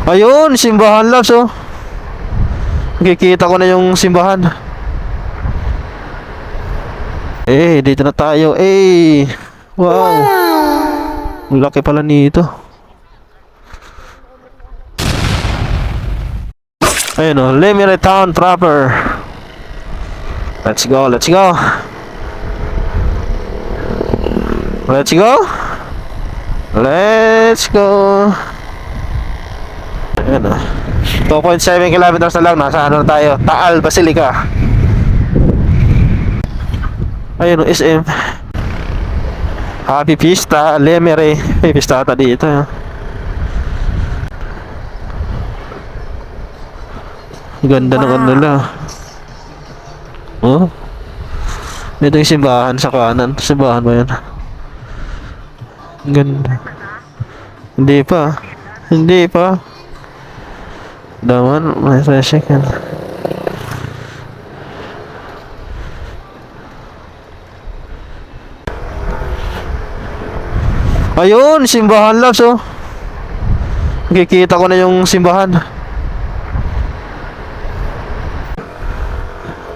Ayun, simbahan labs oh. Nakikita ko na yung simbahan. Dito na tayo. Wow. Ang laki pala nito. Ayun oh, Lemery Town proper. Let's go, let's go. Let's go. Let's go. Ayan oh. 2.7 kilometers na lang. Nasa ano na tayo? Taal, Basilica. Ayun oh, SM. Happy Pista, Lemery. May pista ata dito. Ganda ng ano nila. Oh. Ito yung simbahan sa kanan. Simbahan ba yan? Ganda. Hindi pa. Hindi pa. Daman, may resek yan. Ayun, simbahan labs oh. Nakikita ko na yung simbahan.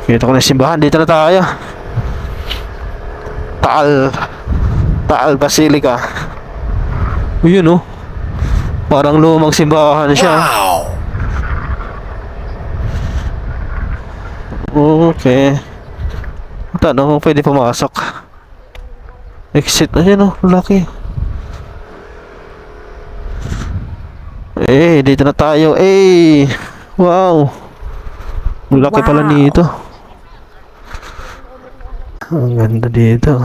Kita ko na yung simbahan. Dito na tayo. Taal Basilica. Yun oh. Parang lumang simbahan siya. Okay. Tanong kung pwede pumasok. Exit. Ayan oh, laki. Dito na tayo. Wow. Ang laki pala nito. Ang ganda dito.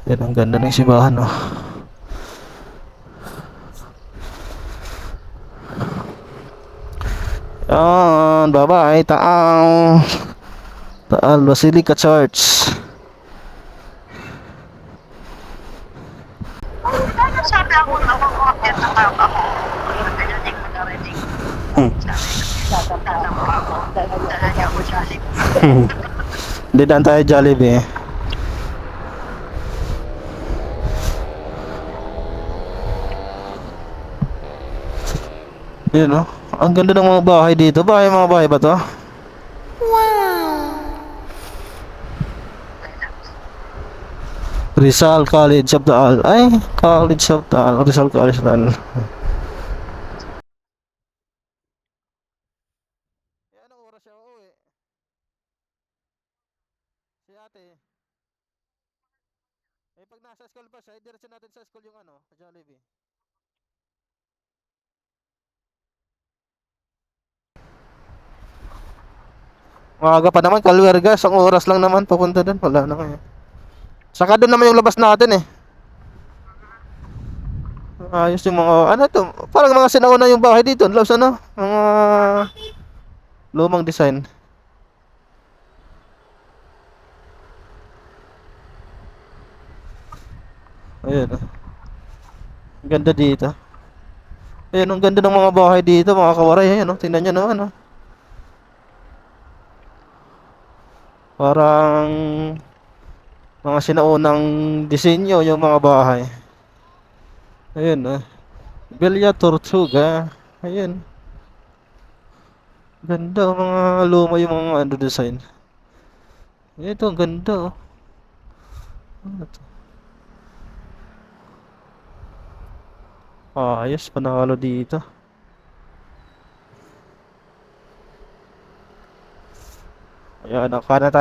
Yan, ang ganda ng simbahan oh. Yan, bye-bye, Taal Basilica Church. Sabi ako na ako order na tao ako. Kaya hindi ko na ready. Sabi ako Jollibee. Hindi daan tayo Jollibee. Yun oh. Ang ganda ng mga bahay dito. Mga bahay ba to? Rizal College of Taal. College of Taal. Rizal College of Taal. Anong oras siya uuwi? Si ate. Eh pag nasa school pa siya, diretso natin sa school yung ano, Jollibee. Maaga pa naman, Calverga, isang oras lang naman papunta doon. Wala na ngayon. Saka doon naman yung labas natin eh. Ayos yung mga, ano to, parang mga sinauna yung bahay dito. Labas ano, mga lumang design. Ayun. Ang ganda dito. Ayun, ang ganda ng mga bahay dito, mga kawaray. Ayun, oh, tingnan nyo naman, oh. Parang mga sinaunang disenyo yung mga bahay. Ayun, oh. Villa Tortuga. Ayun. Ganda, oh, mga luma yung mga ano design. Ito, ang ganda, oh. Ano to? Ayos, panalo dito. Ayan, nakakuha na tayo.